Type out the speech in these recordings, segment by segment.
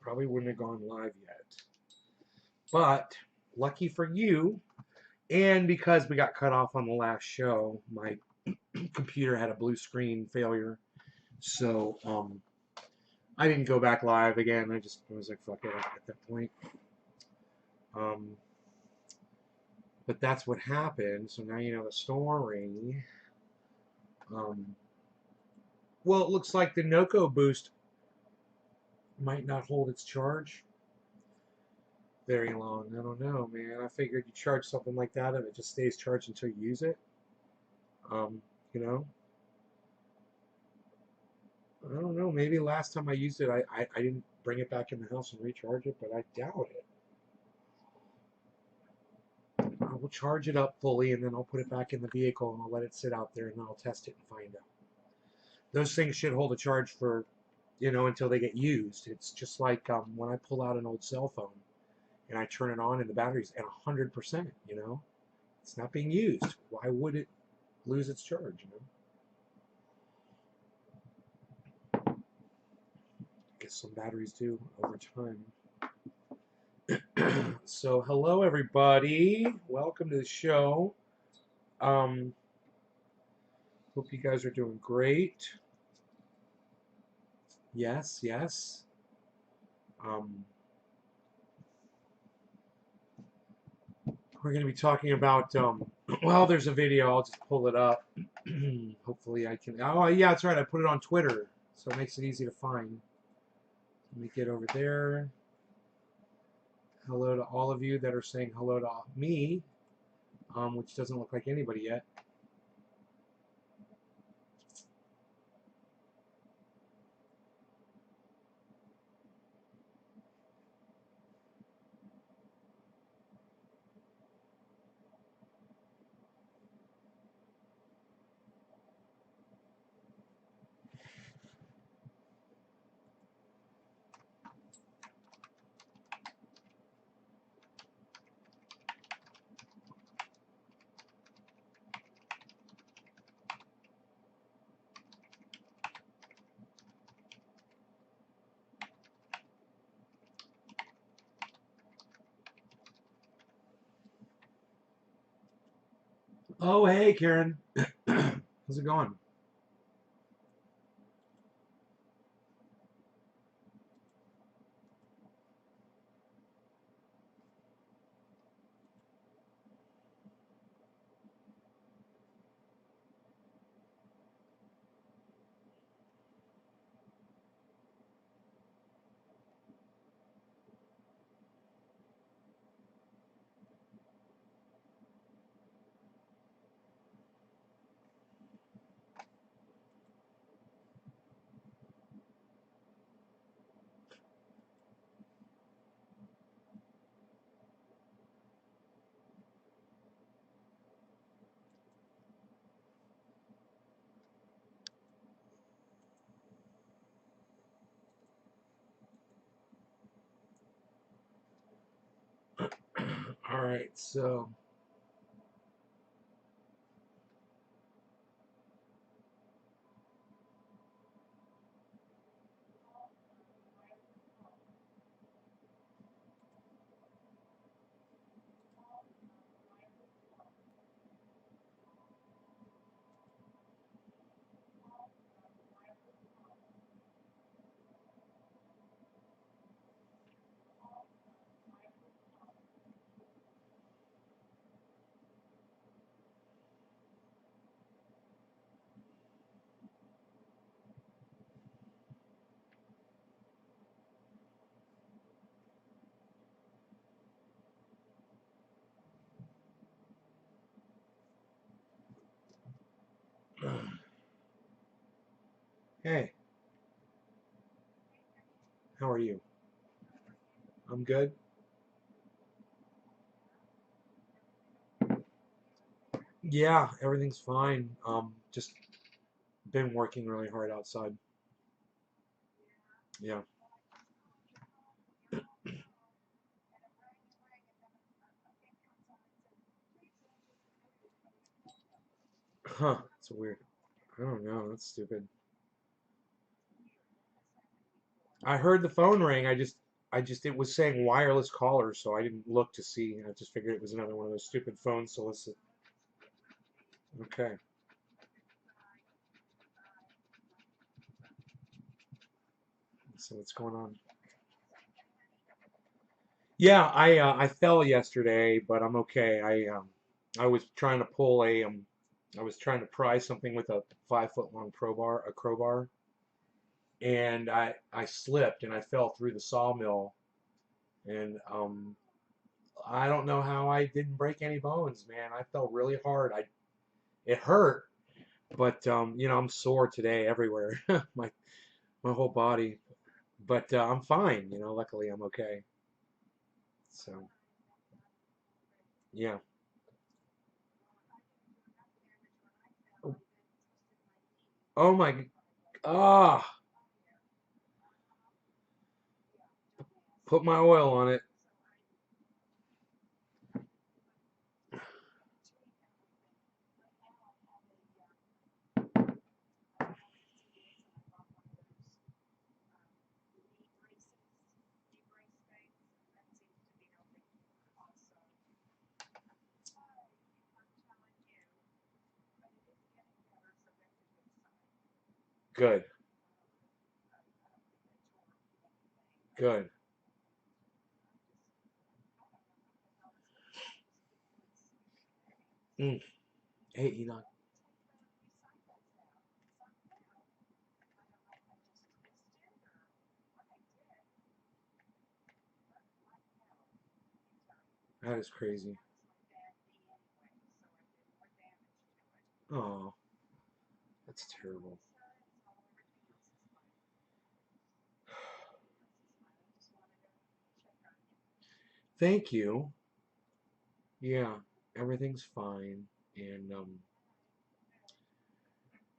probably wouldn't have gone live yet. But lucky for you, and because we got cut off on the last show, my computer had a blue screen failure. So I didn't go back live again. I was like, fuck it at that point. But that's what happened. So now you know the story. Well, it looks like the Noco boost might not hold its charge very long. I don't know, man. I figured you charge something like that and it just stays charged until you use it. You know? I don't know. Maybe last time I used it, I didn't bring it back in the house and recharge it, but I doubt it. I will charge it up fully and then I'll put it back in the vehicle and I'll let it sit out there and then I'll test it and find out. Those things should hold a charge for, until they get used. It's just like when I pull out an old cell phone and I turn it on and the battery's at 100%, It's not being used. Why would it lose its charge, I guess some batteries do over time. So hello everybody, welcome to the show. Hope you guys are doing great. Yes. We're going to be talking about well, there's a video. I'll just pull it up. Hopefully I can. Oh yeah, that's right, I put it on Twitter, so it makes it easy to find. Let me get over there. Hello to all of you that are saying hello to me, which doesn't look like anybody yet. Oh, hey, Karen. How's it going? All right, so hey, how are you? I'm good. Yeah, everything's fine. Just been working really hard outside. Yeah. Huh. It's weird. I don't know. That's stupid. I heard the phone ring. I just it was saying wireless caller, so I didn't look to see. I just figured it was another one of those stupid phone solicit. Okay. So what's going on? Yeah, I fell yesterday, but I'm okay. I was trying to pull I was trying to pry something with a 5 foot long crowbar, and I slipped and I fell through the sawmill, and I don't know how I didn't break any bones, man. I fell really hard. It hurt, but I'm sore today everywhere, my whole body. But I'm fine, luckily I'm okay. So yeah. Oh my, ah, put my oil on it. Good, good. Mm. Hey, that is crazy. Oh, that's terrible. Thank you. Yeah, everything's fine, and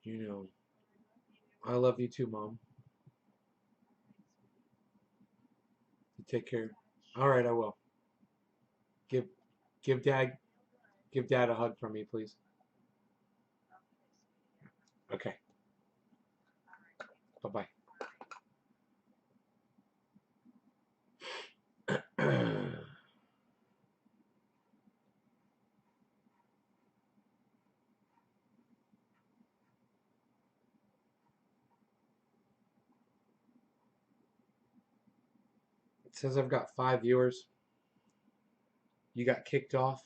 you know, I love you too, Mom. You take care. All right, I will. Give, give Dad, give Dad a hug from me, please. Okay. Bye bye. It says I've got 5 viewers. You got kicked off.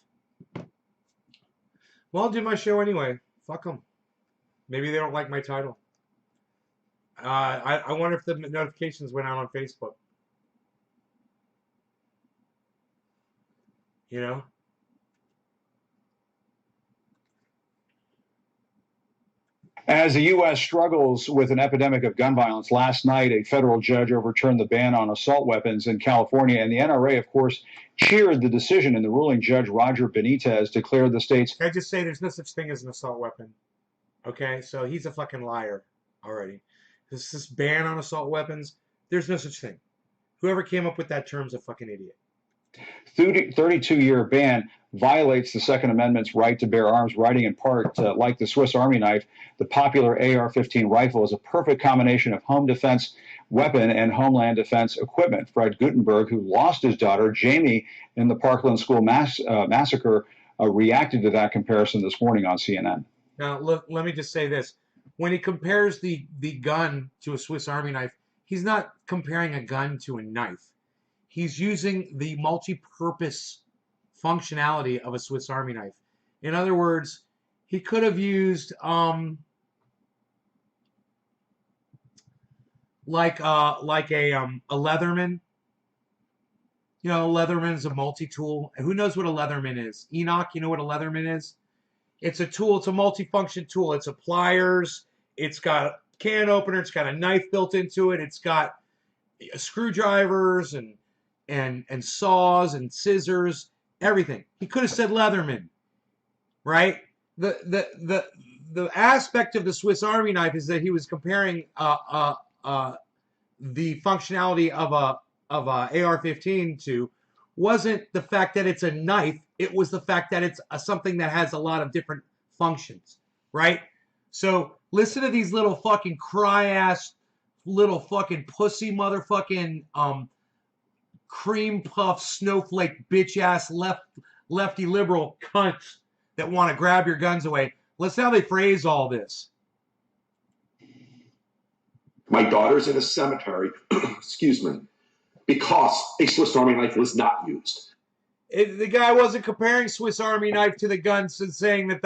Well, I'll do my show anyway. Fuck them. Maybe they don't like my title. I wonder if the notifications went out on Facebook. You know? As the U.S. struggles with an epidemic of gun violence, last night a federal judge overturned the ban on assault weapons in California, and the NRA, of course, cheered the decision. In the ruling, Judge Roger Benitez declared the state's. Can I just say there's no such thing as an assault weapon? Okay, so he's a fucking liar already. This ban on assault weapons, there's no such thing. Whoever came up with that term's a fucking idiot. 32-year ban violates the Second Amendment's right to bear arms, writing in part, like the Swiss Army knife, the popular AR-15 rifle is a perfect combination of home defense weapon and homeland defense equipment. Fred Gutenberg, who lost his daughter, Jamie, in the Parkland school massacre, reacted to that comparison this morning on CNN. Now, look, let me just say this. When he compares the gun to a Swiss Army knife, he's not comparing a gun to a knife. He's using the multi-purpose functionality of a Swiss Army knife. In other words, he could have used like a Leatherman. You know, Leatherman's a multi-tool. Who knows what a Leatherman is? Enoch, you know what a Leatherman is? It's a tool. It's a multi-function tool. It's a pliers. It's got a can opener. It's got a knife built into it. It's got screwdrivers and saws and scissors. Everything. He could have said Leatherman, right? The aspect of the Swiss Army knife is that he was comparing the functionality of a AR-15 to wasn't the fact that it's a knife. It was the fact that it's something that has a lot of different functions, right? So listen to these little fucking cry ass little fucking pussy motherfucking cream puff snowflake bitch ass lefty liberal cunts that want to grab your guns away. Listen how they phrase all this. My daughter's in a cemetery, excuse me, because a Swiss Army knife was not used. The guy wasn't comparing Swiss Army knife to the guns and saying that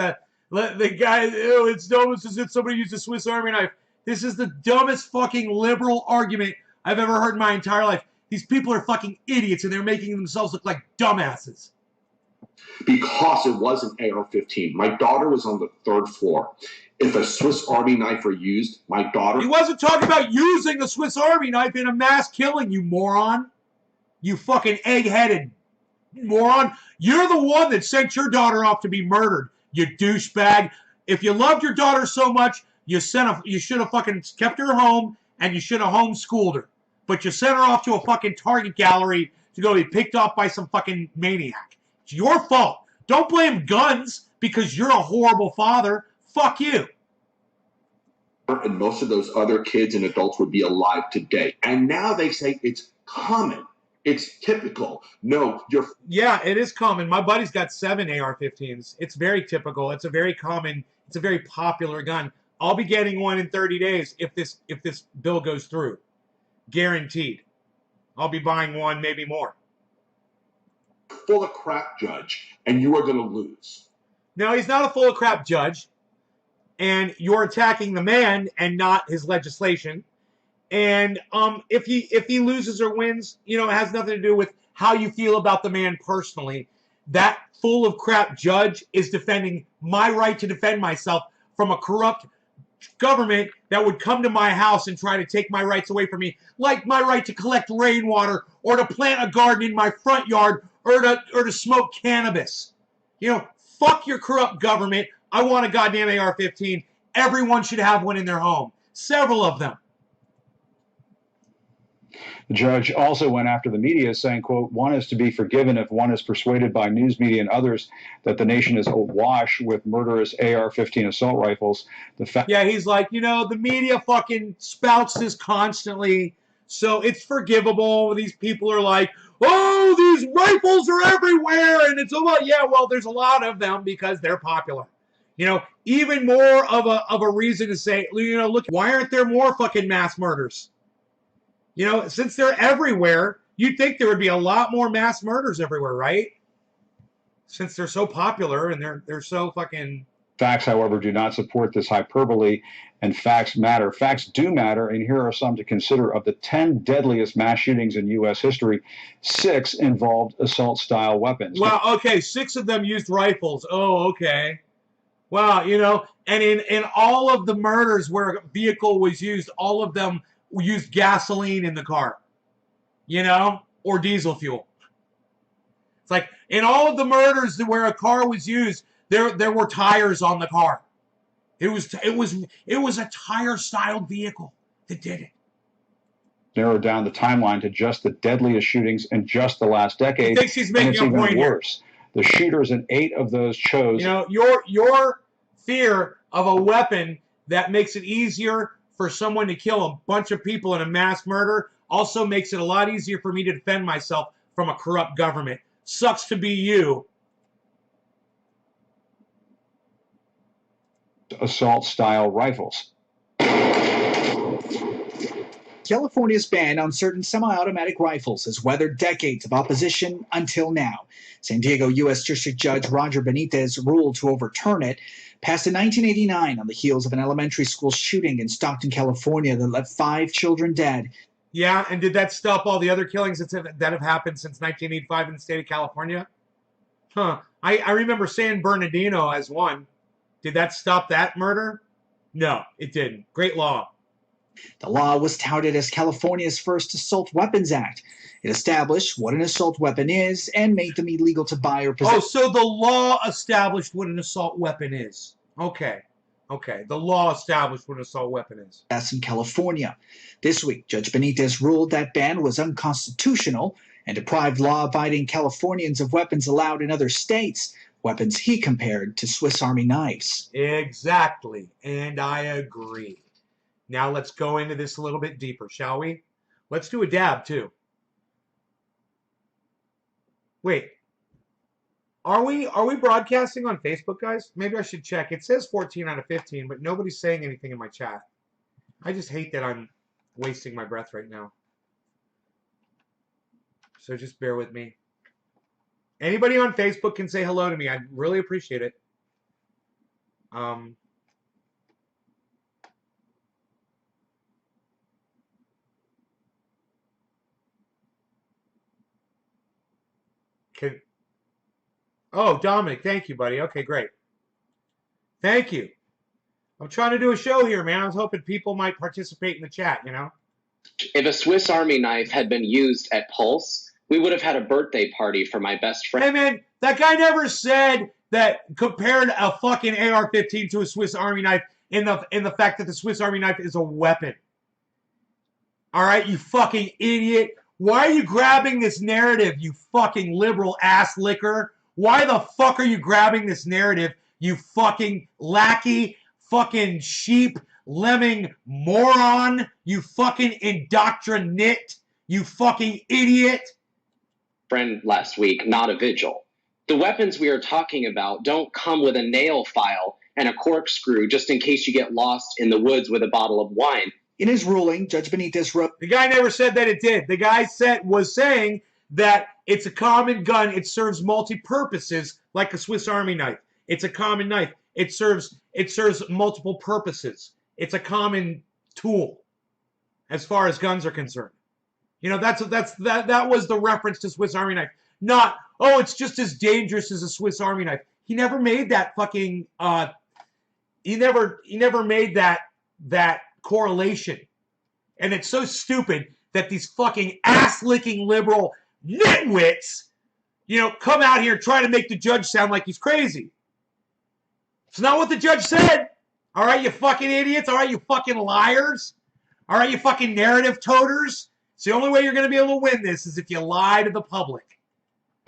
the guy, oh, it's dumb as if somebody used a Swiss Army knife. This is the dumbest fucking liberal argument I've ever heard in my entire life. These people are fucking idiots and they're making themselves look like dumbasses. Because it was an AR-15. My daughter was on the 3rd floor. If a Swiss Army knife were used, my daughter... He wasn't talking about using a Swiss Army knife in a mass killing, you moron. You fucking egg-headed moron. You're the one that sent your daughter off to be murdered, you douchebag. If you loved your daughter so much, you should have fucking kept her home and you should have homeschooled her. But you sent her off to a fucking Target gallery to go be picked off by some fucking maniac. It's your fault. Don't blame guns because you're a horrible father. Fuck you. And most of those other kids and adults would be alive today. And now they say it's common. It's typical. No, you're... Yeah, it is common. My buddy's got 7 AR-15s. It's very typical. It's a very common, it's a very popular gun. I'll be getting one in 30 days if this bill goes through. Guaranteed. I'll be buying one, maybe more. Full of crap, Judge, and you are going to lose. No, he's not a full of crap judge. And you're attacking the man and not his legislation. And if he loses or wins, you know, it has nothing to do with how you feel about the man personally. That full of crap judge is defending my right to defend myself from a corrupt government that would come to my house and try to take my rights away from me, like my right to collect rainwater or to plant a garden in my front yard or to smoke cannabis. You know, fuck your corrupt government. I want a goddamn AR-15. Everyone should have one in their home. Several of them. The judge also went after the media, saying, quote, one is to be forgiven if one is persuaded by news media and others that the nation is awash with murderous AR-15 assault rifles. Yeah, he's like, you know, the media fucking spouts this constantly, so it's forgivable. These people are like, oh, these rifles are everywhere, and it's about, yeah, well, there's a lot of them because they're popular. You know, even more of a reason to say, you know, look, why aren't there more fucking mass murders? You know, since they're everywhere, you'd think there would be a lot more mass murders everywhere, right? Since they're so popular and they're so fucking... Facts, however, do not support this hyperbole, and facts matter. Facts do matter, and here are some to consider. Of the 10 deadliest mass shootings in U.S. history, 6 involved assault-style weapons. Wow, okay, 6 of them used rifles. Oh, okay. Wow, you know, and in all of the murders where a vehicle was used, all of them used gasoline in the car, you know, or diesel fuel. It's like in all of the murders where a car was used, there were tires on the car. It was a tire-styled vehicle that did it. Narrowed down the timeline to just the deadliest shootings in just the last decade. He thinks he's making a point even here. worse. The shooters in 8 of those chose. You know, your fear of a weapon that makes it easier for someone to kill a bunch of people in a mass murder also makes it a lot easier for me to defend myself from a corrupt government. Sucks to be you. Assault-style rifles. California's ban on certain semi-automatic rifles has weathered decades of opposition until now. San Diego U.S. District Judge Roger Benitez ruled to overturn it, passed in 1989 on the heels of an elementary school shooting in Stockton, California that left 5 children dead. Yeah, and did that stop all the other killings that have happened since 1985 in the state of California? Huh. I remember San Bernardino as one. Did that stop that murder? No, it didn't. Great law. The law was touted as California's first Assault Weapons Act. It established what an assault weapon is and made them illegal to buy or possess. Oh, so the law established what an assault weapon is. Okay. Okay. The law established what an assault weapon is. That's in California. This week, Judge Benitez ruled that ban was unconstitutional and deprived law-abiding Californians of weapons allowed in other states, weapons he compared to Swiss Army knives. Exactly. And I agree. Now let's go into this a little bit deeper, shall we? Let's do a dab, too. Wait. Are we broadcasting on Facebook, guys? Maybe I should check. It says 14 out of 15, but nobody's saying anything in my chat. I just hate that I'm wasting my breath right now. So just bear with me. Anybody on Facebook can say hello to me. I'd really appreciate it. Oh, Dominic, thank you, buddy. Okay, great. Thank you. I'm trying to do a show here, man. I was hoping people might participate in the chat, you know? If a Swiss Army knife had been used at Pulse, we would have had a birthday party for my best friend. Hey, man, that guy never said that compared a fucking AR-15 to a Swiss Army knife in the fact that the Swiss Army knife is a weapon. All right, you fucking idiot. Why are you grabbing this narrative, you fucking liberal ass licker? Why the fuck are you grabbing this narrative, you fucking lackey, fucking sheep, lemming moron, you fucking indoctrinate, you fucking idiot? Friend last week, not a vigil. The weapons we are talking about don't come with a nail file and a corkscrew just in case you get lost in the woods with a bottle of wine. In his ruling, Judge Benitez wrote, The guy never said that it did. The guy was saying that it's a common gun. It serves multi-purposes like a Swiss Army knife. It's a common knife. It serves multiple purposes. It's a common tool as far as guns are concerned. You know, that was the reference to Swiss Army knife. Not, oh, it's just as dangerous as a Swiss Army knife. He never made that fucking he never made that correlation. And it's so stupid that these fucking ass-licking liberal nitwits, you know, come out here and try to make the judge sound like he's crazy. It's not what the judge said. All right, you fucking idiots. All right, you fucking liars. All right, you fucking narrative toters. It's the only way you're going to be able to win this is if you lie to the public.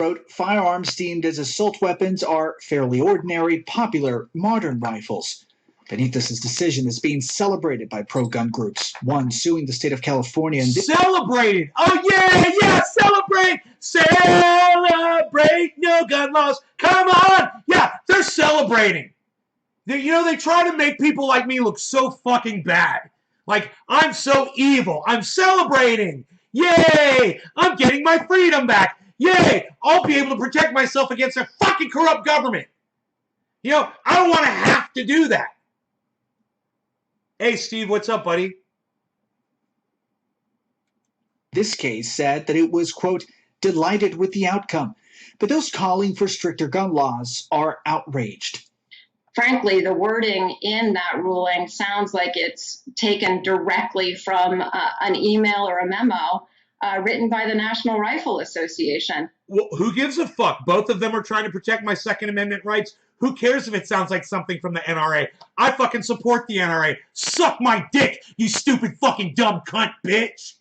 wrote, firearms deemed as assault weapons are fairly ordinary, popular, modern rifles. Benitez's decision is being celebrated by pro-gun groups, one suing the state of California. And Celebrated! Oh, yeah, celebrate! Celebrate no gun laws! Come on! Yeah, they're celebrating. They try to make people like me look so fucking bad. Like, I'm so evil. I'm celebrating. Yay! I'm getting my freedom back. Yay! I'll be able to protect myself against a fucking corrupt government. You know, I don't want to have to do that. Hey, Steve, what's up, buddy? this case said that it was, quote, delighted with the outcome. But those calling for stricter gun laws are outraged. Frankly, the wording in that ruling sounds like it's taken directly from an email or a memo written by the National Rifle Association. Well, who gives a fuck? Both of them are trying to protect my Second Amendment rights. Who cares if it sounds like something from the NRA? I fucking support the NRA. Suck my dick, you stupid fucking dumb cunt, bitch.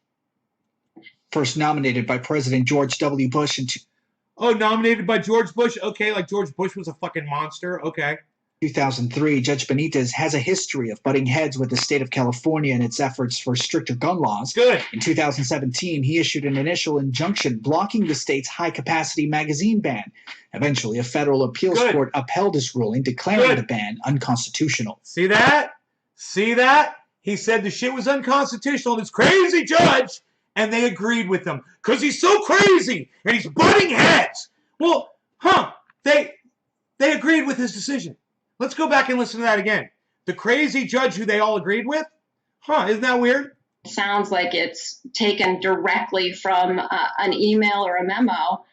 First nominated by President George W. Bush in Oh, nominated by George Bush? Okay, like George Bush was a fucking monster. Okay. 2003, Judge Benitez has a history of butting heads with the state of California in its efforts for stricter gun laws. Good. In 2017, he issued an initial injunction blocking the state's high-capacity magazine ban. Eventually, a federal appeals court upheld his ruling, declaring the ban unconstitutional. See that? See that? He said the shit was unconstitutional, this crazy judge, and they agreed with him because he's so crazy and he's butting heads. Well, they agreed with his decision. Let's go back and listen to that again. The crazy judge who they all agreed with? Isn't that weird? Sounds like it's taken directly from an email or a memo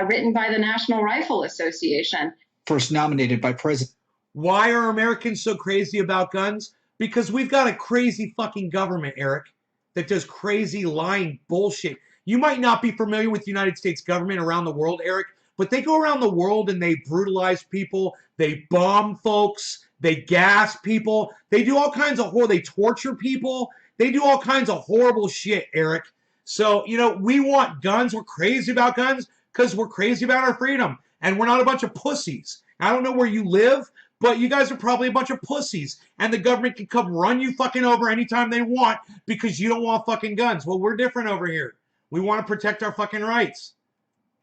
written by the National Rifle Association. First nominated by President. Why are Americans so crazy about guns? Because we've got a crazy fucking government, Eric, that does crazy lying bullshit. You might not be familiar with the United States government around the world, Eric, but they go around the world and they brutalize people, they bomb folks, they gas people, they do all kinds of they torture people, they do all kinds of horrible shit, Eric. So, we want guns, we're crazy about guns because we're crazy about our freedom, and we're not a bunch of pussies. I don't know where you live, but you guys are probably a bunch of pussies, and the government can come run you fucking over anytime they want because you don't want fucking guns. Well, we're different over here. We want to protect our fucking rights.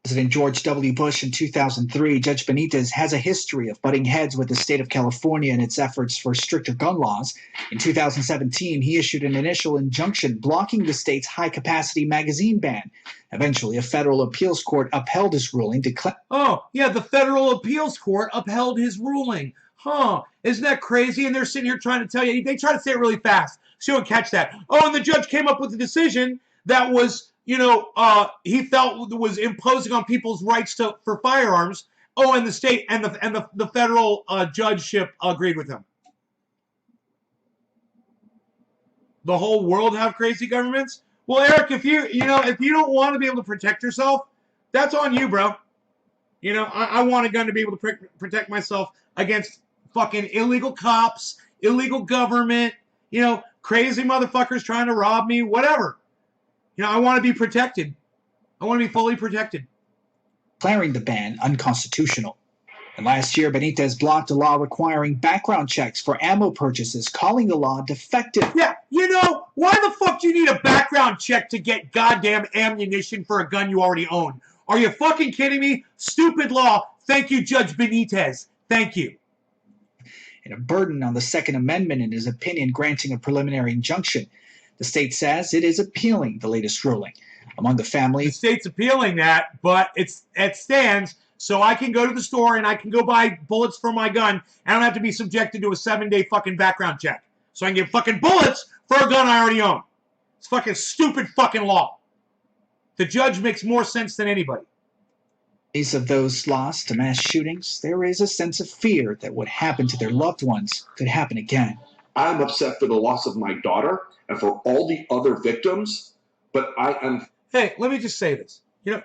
President George W. Bush in 2003, Judge Benitez has a history of butting heads with the state of California in its efforts for stricter gun laws. In 2017, he issued an initial injunction blocking the state's high-capacity magazine ban. Eventually, a federal appeals court upheld his ruling, declaring... Oh, yeah, the federal appeals court upheld his ruling. Huh, isn't that crazy? And they're sitting here trying to tell you, they try to say it really fast so you don't catch that. Oh, and the judge came up with a decision that was, he felt was imposing on people's rights for firearms. Oh, and the state and the federal judgeship agreed with him. The whole world have crazy governments? Well, Eric, if you don't want to be able to protect yourself, that's on you, bro. I want a gun to be able to protect myself against fucking illegal cops, illegal government, crazy motherfuckers trying to rob me, whatever. I want to be protected. I want to be fully protected. Declaring the ban unconstitutional. And last year, Benitez blocked a law requiring background checks for ammo purchases, calling the law defective. Yeah, why the fuck do you need a background check to get goddamn ammunition for a gun you already own? Are you fucking kidding me? Stupid law. Thank you, Judge Benitez. Thank you. And a burden on the Second Amendment in his opinion granting a preliminary injunction. The state says it is appealing the latest ruling. Among the family... The state's appealing that, but it stands, so I can go to the store and I can go buy bullets for my gun. I don't have to be subjected to a 7-day fucking background check. So I can get fucking bullets for a gun I already own. It's fucking stupid fucking law. The judge makes more sense than anybody. In the case of those lost to mass shootings, there is a sense of fear that what happened to their loved ones could happen again. I'm upset for the loss of my daughter and for all the other victims, but I am... Hey, let me just say this.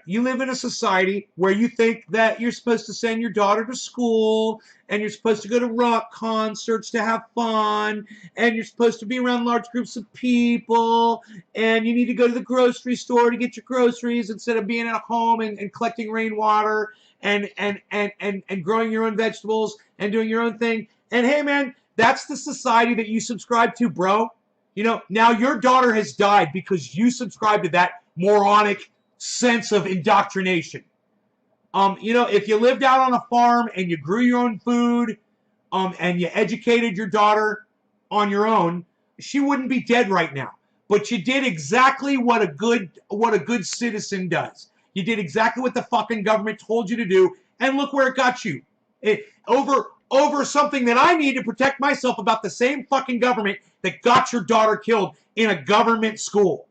You live in a society where you think that you're supposed to send your daughter to school, and you're supposed to go to rock concerts to have fun, and you're supposed to be around large groups of people, and you need to go to the grocery store to get your groceries instead of being at home and collecting rainwater and growing your own vegetables and doing your own thing. And hey, man, that's the society that you subscribe to, bro. Now your daughter has died because you subscribe to that moronic sense of indoctrination. If you lived out on a farm and you grew your own food, and you educated your daughter on your own, she wouldn't be dead right now. But you did exactly what a good citizen does. You did exactly what the fucking government told you to do, and look where it got you. Over something that I need to protect myself about the same fucking government that got your daughter killed in a government school.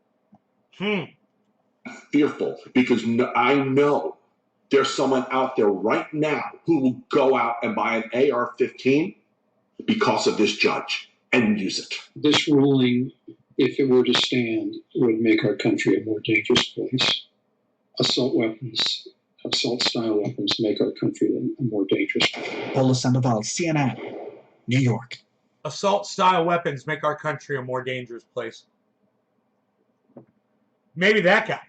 Fearful because I know there's someone out there right now who will go out and buy an AR-15 because of this judge and use it. This ruling, if it were to stand, would make our country a more dangerous place. Assault-style weapons make our country a more dangerous place. Paula Sandoval, CNN, New York. Assault-style weapons make our country a more dangerous place. Maybe that guy.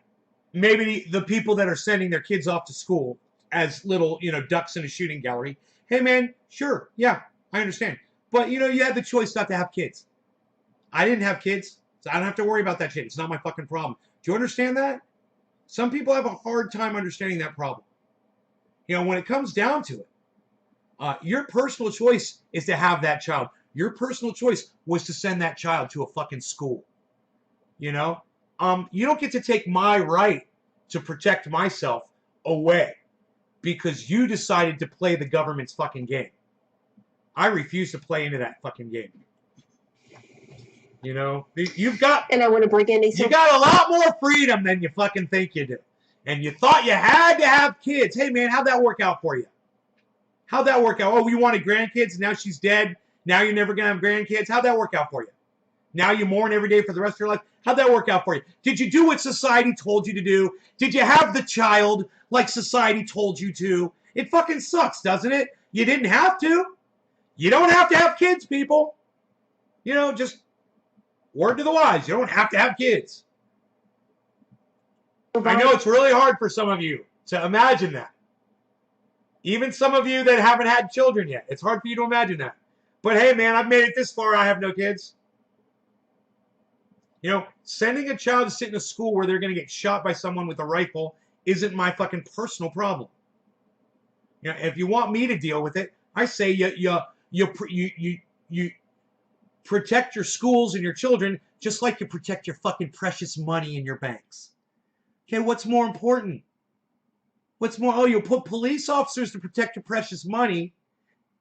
Maybe the people that are sending their kids off to school as little, ducks in a shooting gallery. Hey, man, sure, yeah, I understand. But, you had the choice not to have kids. I didn't have kids, so I don't have to worry about that shit. It's not my fucking problem. Do you understand that? Some people have a hard time understanding that problem. When it comes down to it, your personal choice is to have that child. Your personal choice was to send that child to a fucking school. You don't get to take my right to protect myself away because you decided to play the government's fucking game. I refuse to play into that fucking game. You've got... And I want to bring in... You got a lot more freedom than you fucking think you do. And you thought you had to have kids. Hey, man, how'd that work out for you? How'd that work out? Oh, you wanted grandkids, and now she's dead. Now you're never going to have grandkids. How'd that work out for you? Now you mourn every day for the rest of your life. How'd that work out for you? Did you do what society told you to do? Did you have the child like society told you to? It fucking sucks, doesn't it? You didn't have to. You don't have to have kids, people. Just word to the wise. You don't have to have kids. I know it's really hard for some of you to imagine that. Even some of you that haven't had children yet. It's hard for you to imagine that. But hey, man, I've made it this far. I have no kids. Sending a child to sit in a school where they're going to get shot by someone with a rifle isn't my fucking personal problem. You know, if you want me to deal with it, I say you protect your schools and your children just like you protect your fucking precious money in your banks. Okay, what's more important? What's more? Oh, you'll put police officers to protect your precious money.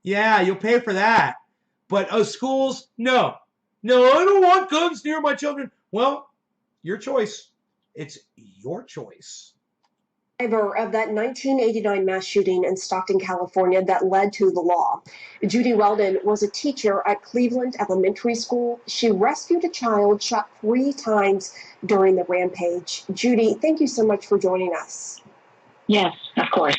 Yeah, you'll pay for that. But schools, no. No, I don't want guns near my children. Well, your choice. It's your choice. Of that 1989 mass shooting in Stockton, California that led to the law. Judy Weldon was a teacher at Cleveland Elementary School. She rescued a child shot 3 times during the rampage. Judy, thank you so much for joining us. Yes, of course.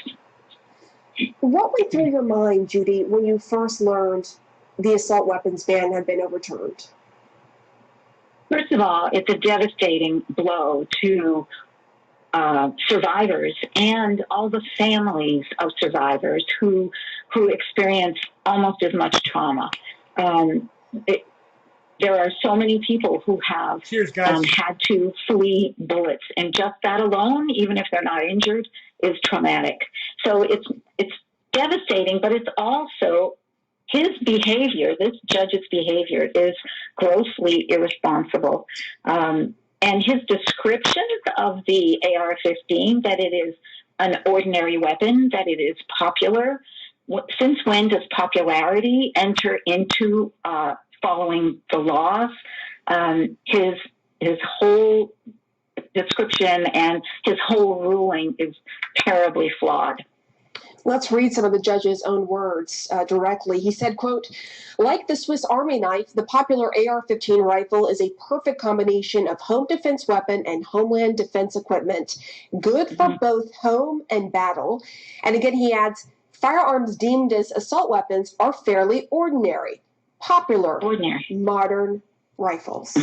What went through your mind, Judy, when you first learned the assault weapons ban had been overturned? First of all, it's a devastating blow to survivors and all the families of survivors who experience almost as much trauma. There are so many people who have had to flee bullets, and just that alone, even if they're not injured, is traumatic. So it's devastating, but it's also his behavior, this judge's behavior, is grossly irresponsible. And his descriptions of the AR-15, that it is an ordinary weapon, that it is popular. Since when does popularity enter into following the laws? His whole description and his whole ruling is terribly flawed. Let's read some of the judge's own words directly. He said, quote, "Like the Swiss Army knife, the popular AR-15 rifle is a perfect combination of home defense weapon and homeland defense equipment, good for both home and battle." And again, he adds, "Firearms deemed as assault weapons are fairly ordinary, popular, modern rifles."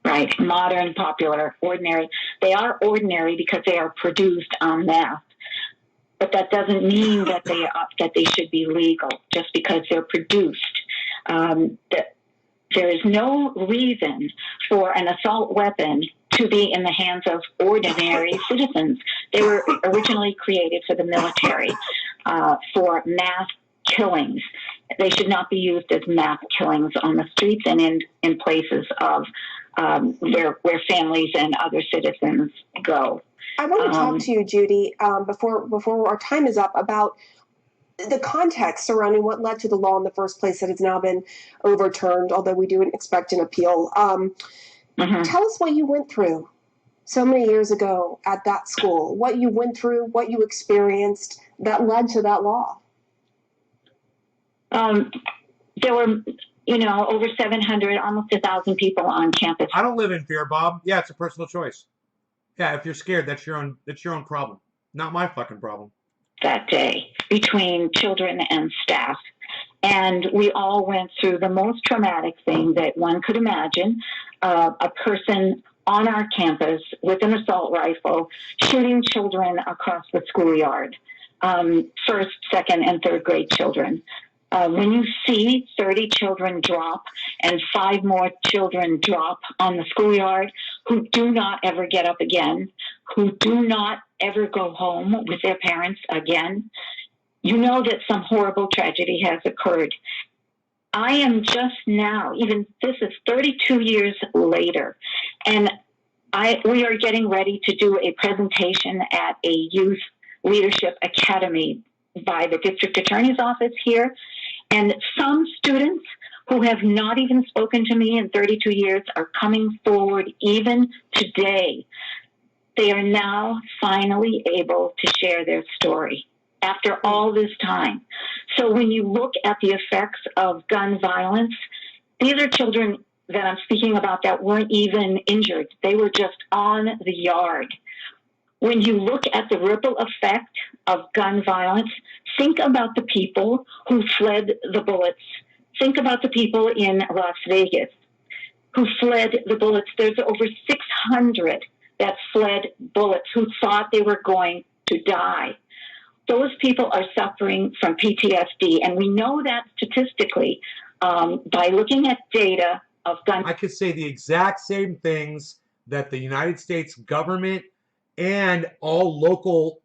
Right, modern, popular, ordinary. They are ordinary because they are produced en masse. But that doesn't mean that they should be legal just because they're produced. That there is no reason for an assault weapon to be in the hands of ordinary citizens. They were originally created for the military, for mass killings. They should not be used as mass killings on the streets and in places of where families and other citizens go. I want to talk to you, Judy, before our time is up, about the context surrounding what led to the law in the first place that has now been overturned, although we do expect an appeal. Tell us what you went through so many years ago at that school, what you went through, what you experienced that led to that law. There were, over 700, almost 1,000 people on campus. I don't live in fear, Bob. Yeah, it's a personal choice. Yeah, if you're scared, that's your own problem. Not my fucking problem. That day between children and staff. And we all went through the most traumatic thing that one could imagine, a person on our campus with an assault rifle shooting children across the schoolyard, first, second, and third grade children. When you see 30 children drop and 5 more children drop on the schoolyard who do not ever get up again, who do not ever go home with their parents again, you know that some horrible tragedy has occurred. I am just now, this is 32 years later, and we are getting ready to do a presentation at a youth leadership academy by the district attorney's office here. And some students who have not even spoken to me in 32 years are coming forward even today. They are now finally able to share their story after all this time. So when you look at the effects of gun violence, these are children that I'm speaking about that weren't even injured. They were just on the yard. When you look at the ripple effect of gun violence, think about the people who fled the bullets. Think about the people in Las Vegas who fled the bullets. There's over 600 that fled bullets, who thought they were going to die. Those people are suffering from PTSD, and we know that statistically by looking at data of gun. I could say the exact same things that the United States government and all local,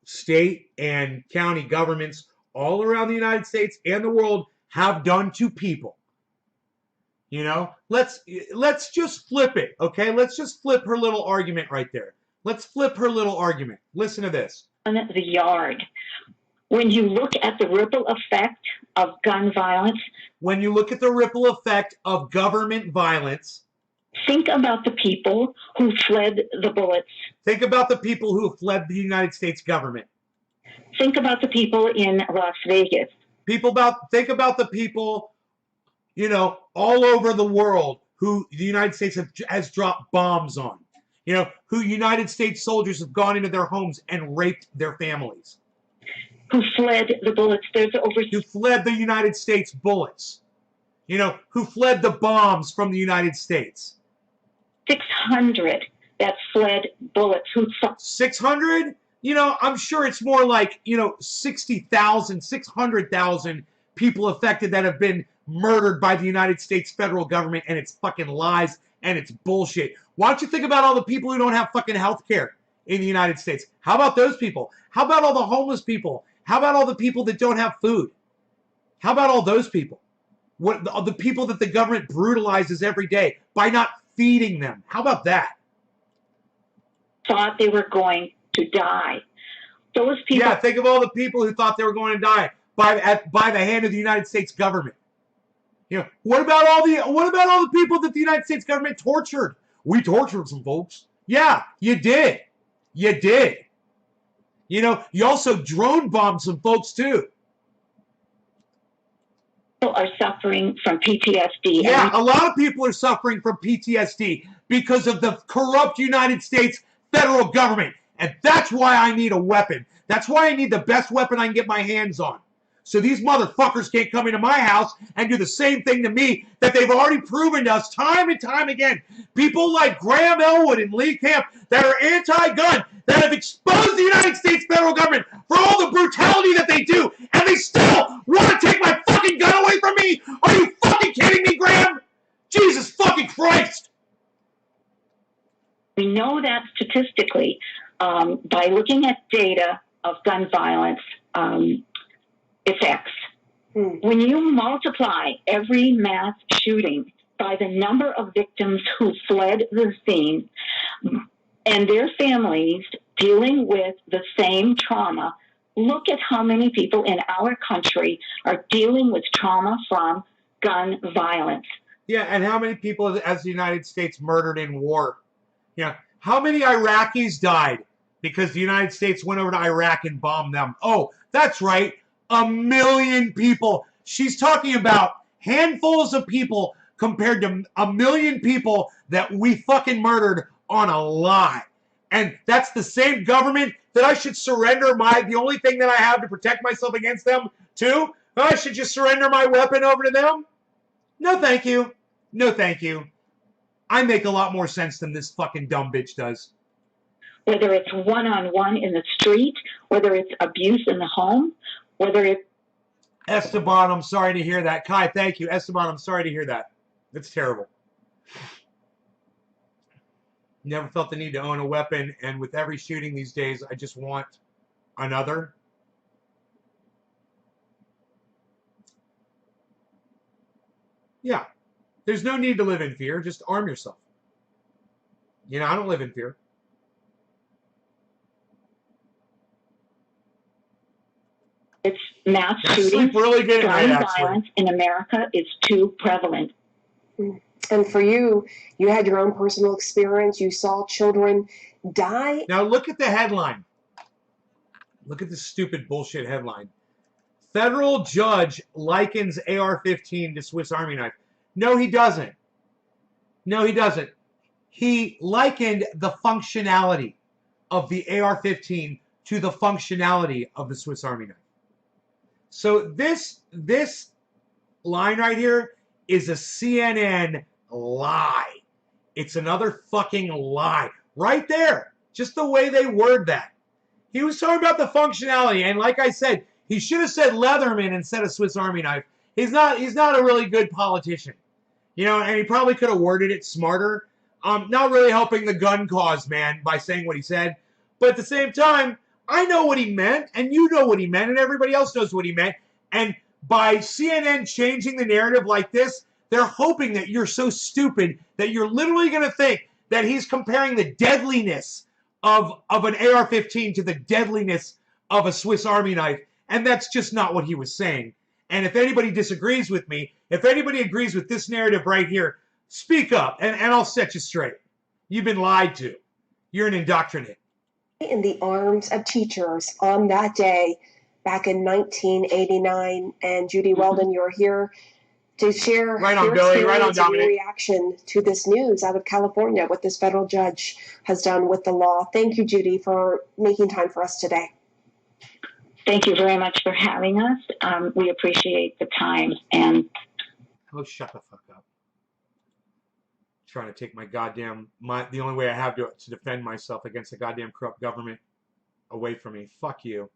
state, and county governments all around the United States and the world have done to people. You know, let's just flip it, okay? Let's just flip her little argument right there. Let's flip her little argument. Listen to this. The yard. When you look at the ripple effect of gun violence, when you look at the ripple effect of government violence, think about the people who fled the bullets. Think about the people who have fled the United States government. Think about the people in Las Vegas. Think about the people, you know, all over the world who the United States has dropped bombs on. You know, who United States soldiers have gone into their homes and raped their families. Who fled the bullets. Who fled the United States bullets. You know, who fled the bombs from the United States. 600 that fled bullets. 600? You know, I'm sure it's more like, you know, 60,000, 600,000 people affected that have been murdered by the United States federal government and its fucking lies and its bullshit. Why don't you think about all the people who don't have fucking health care in the United States? How about those people? How about all the homeless people? How about all the people that don't have food? How about all those people? What the people that the government brutalizes every day by not feeding them? How about that? Thought they were going to die. Those people. Yeah, think of all the people who thought they were going to die by the hand of the United States government. You know, what about all the people that the United States government tortured? We tortured some folks. Yeah, you did. You did. You know, you also drone bombed some folks too. People are suffering from PTSD. Yeah, a lot of people are suffering from PTSD because of the corrupt United States federal government. And that's why I need a weapon. That's why I need the best weapon I can get my hands on. So these motherfuckers can't come into my house and do the same thing to me that they've already proven to us time and time again. People like Graham Elwood and Lee Camp that are anti-gun, that have exposed the United States federal government for all the brutality that they do, and they still want to take my fucking gun away from me? Are you fucking kidding me, Graham? Jesus fucking Christ! We know that statistically by looking at data of gun violence effects. When you multiply every mass shooting by the number of victims who fled the scene and their families dealing with the same trauma, look at how many people in our country are dealing with trauma from gun violence. Yeah, and how many people has the United States murdered in war? Yeah, how many Iraqis died because the United States went over to Iraq and bombed them? Oh, that's right. 1 million people. She's talking about handfuls of people compared to 1 million people that we fucking murdered on a lie. And that's the same government that I should surrender the only thing that I have to protect myself against them to? I should just surrender my weapon over to them? No, thank you. No, thank you. I make a lot more sense than this fucking dumb bitch does. Whether it's one-on-one in the street, whether it's abuse in the home, whether it's... Esteban, I'm sorry to hear that. Kai, thank you. Esteban, I'm sorry to hear that. It's terrible. Never felt the need to own a weapon, and with every shooting these days, I just want another. Yeah. There's no need to live in fear. Just arm yourself. You know, I don't live in fear. It's mass shooting. Really good gun night, violence in America is too prevalent. And for you, you had your own personal experience. You saw children die. Now look at the headline. Look at this stupid bullshit headline. Federal judge likens AR-15 to Swiss Army knife. No, he doesn't. No, he doesn't. He likened the functionality of the AR-15 to the functionality of the Swiss Army knife. So this line right here is a CNN lie. It's another fucking lie. Right there. Just the way they word that. He was talking about the functionality, and like I said, he should have said Leatherman instead of Swiss Army knife. He's not a really good politician. You know, and he probably could have worded it smarter, not really helping the gun cause, man, by saying what he said. But at the same time, I know what he meant, and you know what he meant, and everybody else knows what he meant. And by CNN changing the narrative like this, they're hoping that you're so stupid that you're literally going to think that he's comparing the deadliness of an AR-15 to the deadliness of a Swiss Army knife. And that's just not what he was saying. And if anybody disagrees with me, if anybody agrees with this narrative right here, speak up, and I'll set you straight. You've been lied to. You're an indoctrinate. In the arms of teachers on that day back in 1989. And Judy Weldon, you're here to share Right on, your Billy. Right on, experience and your Dominic. reaction to this news out of California, what this federal judge has done with the law. Thank you, Judy, for making time for us today. Thank you very much for having us. We appreciate the time. And oh, shut the fuck up. Trying to take my goddamn, the only way I have to defend myself against the goddamn corrupt government away from me. Fuck you.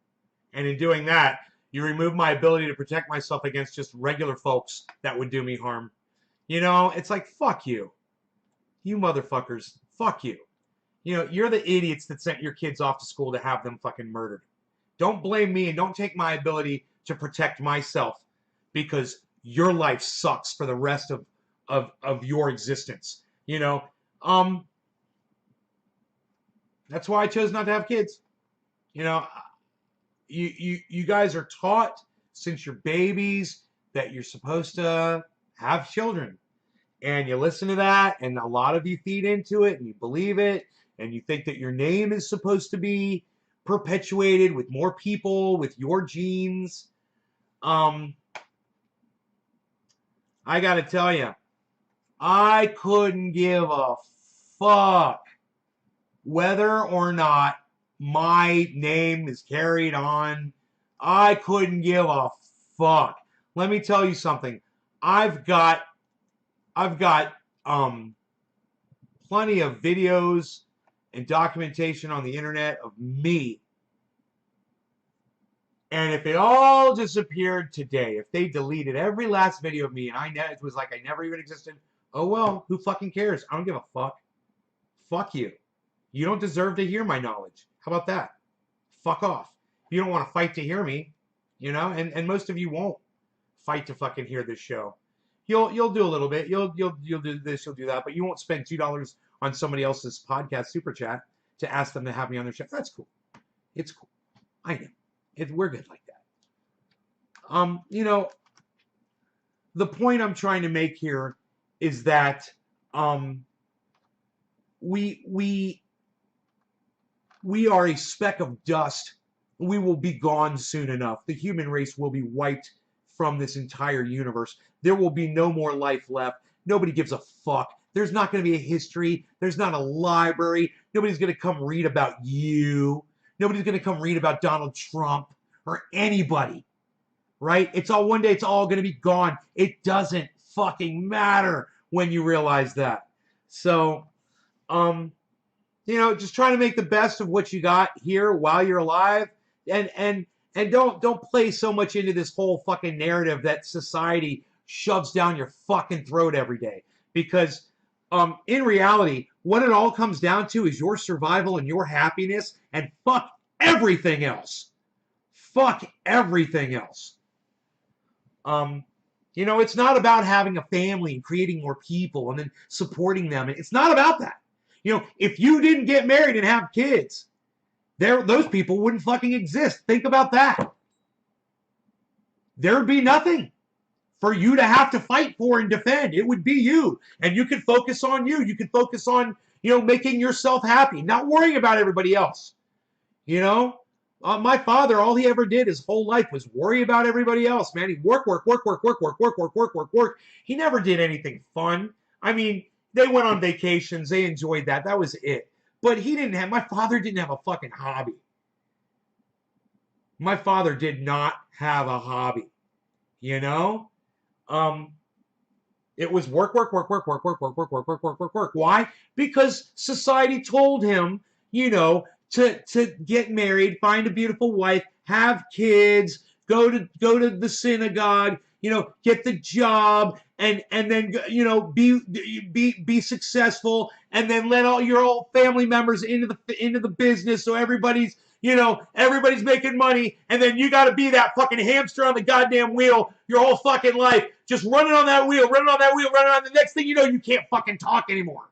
And in doing that, you remove my ability to protect myself against just regular folks that would do me harm. You know, it's like, fuck you. You motherfuckers. Fuck you. You know, you're the idiots that sent your kids off to school to have them fucking murdered. Don't blame me and don't take my ability to protect myself because your life sucks for the rest of your existence. You know, that's why I chose not to have kids. You know, you guys are taught since you're babies that you're supposed to have children. And you listen to that, and a lot of you feed into it, and you believe it, and you think that your name is supposed to be perpetuated with more people, with your genes. I gotta tell you, I couldn't give a fuck whether or not my name is carried on. I couldn't give a fuck. Let me tell you something. I've got plenty of videos and documentation on the internet of me. And if it all disappeared today, if they deleted every last video of me and it was like I never even existed, oh well, who fucking cares? I don't give a fuck. Fuck you. You don't deserve to hear my knowledge. How about that? Fuck off. You don't want to fight to hear me, you know, and most of you won't fight to fucking hear this show. You'll do a little bit. You'll do this, you'll do that, but you won't spend $2 on somebody else's podcast super chat to ask them to have me on their show. That's cool. It's cool. I know. We're good like that. You know, the point I'm trying to make here is that we are a speck of dust. We will be gone soon enough. The human race will be wiped from this entire universe. There will be no more life left. Nobody gives a fuck. There's not going to be a history. There's not a library. Nobody's going to come read about you. Nobody's going to come read about Donald Trump or anybody, right? It's all one day. It's all going to be gone. It doesn't fucking matter when you realize that. So, you know, just try to make the best of what you got here while you're alive, and don't play so much into this whole fucking narrative that society shoves down your fucking throat every day. Because in reality, what it all comes down to is your survival and your happiness, and fuck everything else. Fuck everything else. You know, it's not about having a family and creating more people and then supporting them. It's not about that. You know, if you didn't get married and have kids, those people wouldn't fucking exist. Think about that. There would be nothing for you to have to fight for and defend. It would be you. And you could focus on you. You could focus on, you know, making yourself happy, not worrying about everybody else. You know? My father, all he ever did his whole life was worry about everybody else, man. He'd work. He never did anything fun. I mean, they went on vacations. They enjoyed that. That was it. But my father didn't have a fucking hobby. My father did not have a hobby. You know? It was work. Why? Because society told him, you know, to get married, find a beautiful wife, have kids, go to the synagogue, get the job and then be successful, and then let all your old family members into the business, so everybody's making money, and then you got to be that fucking hamster on the goddamn wheel your whole fucking life, just running on that wheel, running on. The next thing you know, you can't fucking talk anymore.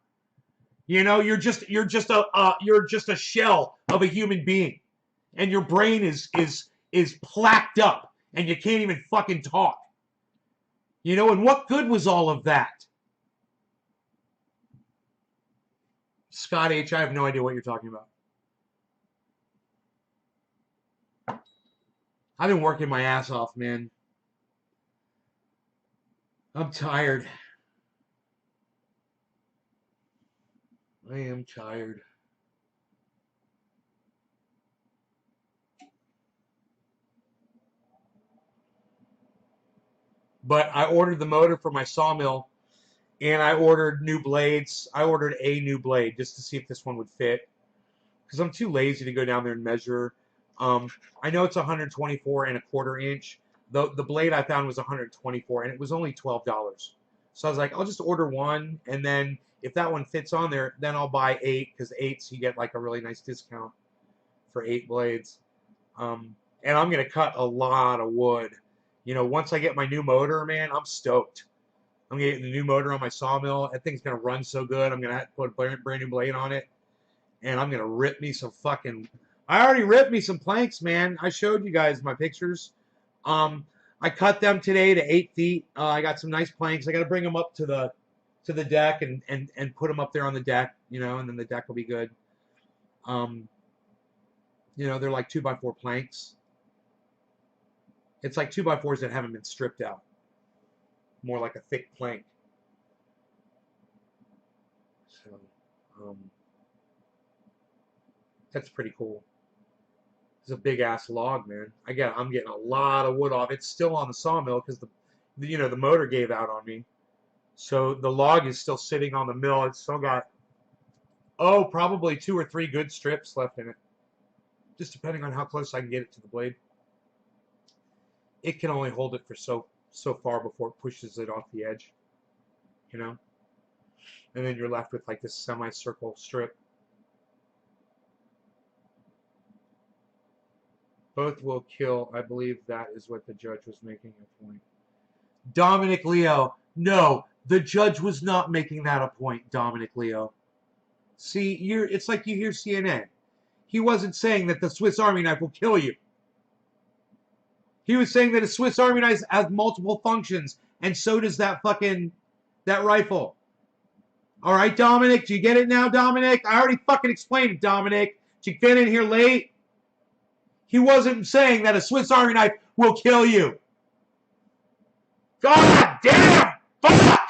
You're just a shell of a human being, and your brain is plaqued up, and you can't even fucking talk. And what good was all of that? Scott H., I have no idea what you're talking about. I've been working my ass off, man. I'm tired. I am tired. But I ordered the motor for my sawmill, and I ordered new blades. I ordered a new blade just to see if this one would fit, because I'm too lazy to go down there and measure. I know it's 124 1/4 inch. The blade I found was 124, and it was only $12. So I was like, I'll just order one, and then if that one fits on there, then I'll buy 8, because 8s you get like a really nice discount for 8 blades. And I'm gonna cut a lot of wood. Once I get my new motor, man, I'm stoked. I'm gonna get the new motor on my sawmill. That thing's gonna run so good. I'm gonna have to put a brand new blade on it, and I'm gonna rip me some fucking. I already ripped me some planks, man. I showed you guys my pictures. I cut them today to 8 feet. I got some nice planks. I got to bring them up to the deck and put them up there on the deck, and then the deck will be good. They're like 2x4 planks. It's like 2x4s that haven't been stripped out. More like a thick plank. So, that's pretty cool. It's a big ass log, man. I'm getting a lot of wood off. It's still on the sawmill because the motor gave out on me. So the log is still sitting on the mill. It's still got probably 2 or 3 good strips left in it. Just depending on how close I can get it to the blade. It can only hold it for so far before it pushes it off the edge. And then you're left with like this semicircle strip. Both will kill. I believe that is what the judge was making a point. Dominic Leo. No, the judge was not making that a point, Dominic Leo. See, it's like you hear CNN. He wasn't saying that the Swiss Army knife will kill you. He was saying that a Swiss Army knife has multiple functions, and so does that rifle. All right, Dominic, do you get it now, Dominic? I already fucking explained it, Dominic. Did you get in here late? He wasn't saying that a Swiss Army knife will kill you. God damn! Fuck!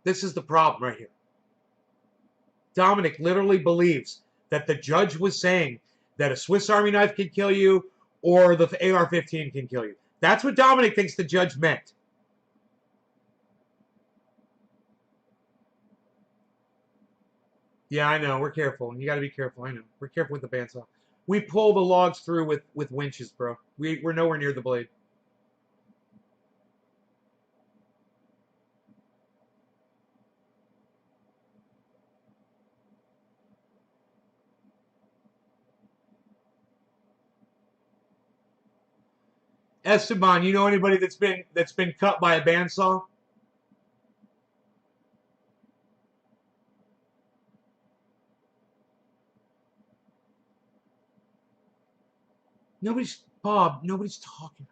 This is the problem right here. Dominic literally believes that the judge was saying that a Swiss Army knife can kill you or the AR-15 can kill you. That's what Dominic thinks the judge meant. Yeah, I know. We're careful. You got to be careful. I know. We're careful with the bandsaw. We pull the logs through with winches, bro. We're nowhere near the blade. Esteban, you know anybody that's been cut by a bandsaw? Nobody's talking.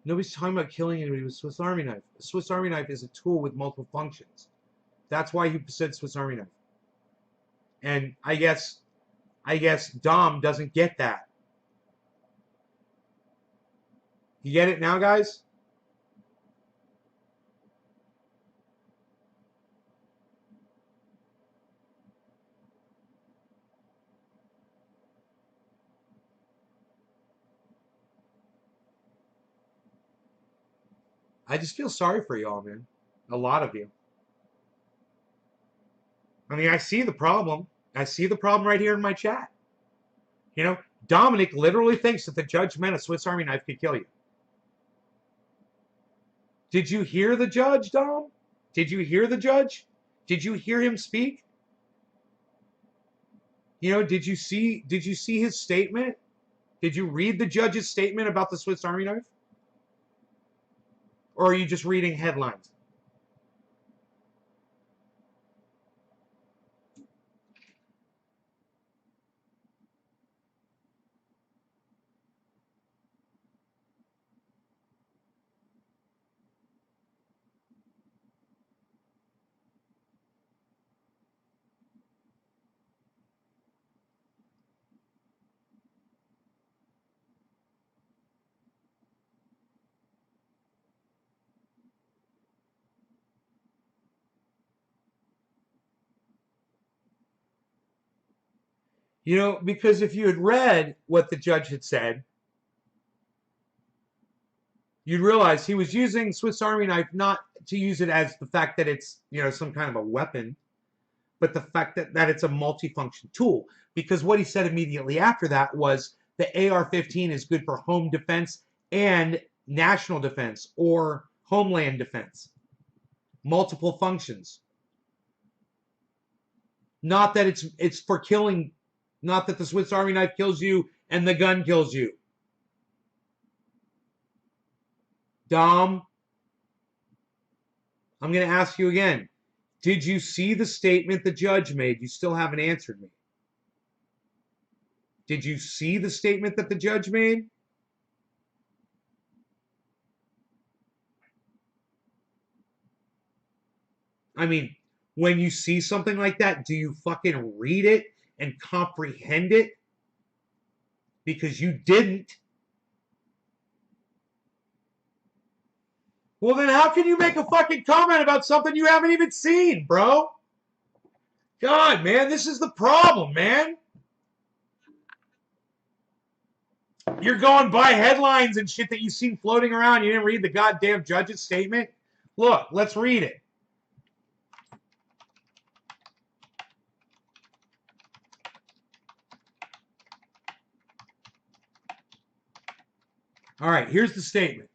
Nobody's talking about killing anybody with a Swiss Army knife. A Swiss Army knife is a tool with multiple functions. That's why he said Swiss Army knife. And I guess Dom doesn't get that. You get it now, guys? I just feel sorry for y'all, man. A lot of you. I mean, I see the problem. I see the problem right here in my chat. Dominic literally thinks that the judge meant a Swiss Army knife could kill you. Did you hear the judge, Dom? Did you hear the judge? Did you hear him speak? You know, did you see his statement? Did you read the judge's statement about the Swiss Army knife? Or are you just reading headlines? You know, because if you had read what the judge had said, you'd realize he was using Swiss Army knife not to use it as the fact that it's, you know, some kind of a weapon, but the fact that it's a multifunction tool. Because what he said immediately after that was the AR-15 is good for home defense and national defense or homeland defense. Multiple functions. Not that it's for killing, not that the Swiss Army knife kills you and the gun kills you. Dom, I'm going to ask you again. Did you see the statement the judge made? You still haven't answered me. Did you see the statement that the judge made? I mean, when you see something like that, do you fucking read it and comprehend it? Because you didn't. Well, then how can you make a fucking comment about something you haven't even seen, bro? God, man, this is the problem, man. You're going by headlines and shit that you've seen floating around. You didn't read the goddamn judge's statement? Look, let's read it. All right, here's the statement.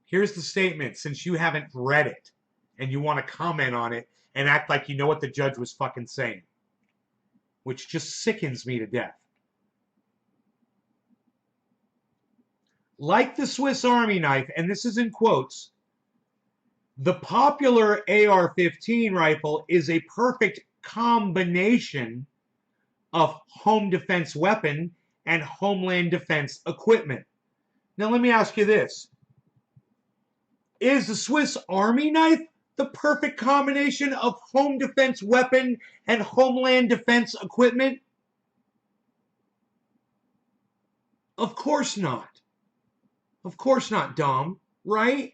Here's the statement, since you haven't read it and you want to comment on it and act like you know what the judge was fucking saying, which just sickens me to death. Like the Swiss Army knife, and this is in quotes, the popular AR-15 rifle is a perfect combination of home defense weapon and homeland defense equipment. Now let me ask you this. Is the Swiss Army knife the perfect combination of home defense weapon and homeland defense equipment? Of course not. Of course not, Dom, right?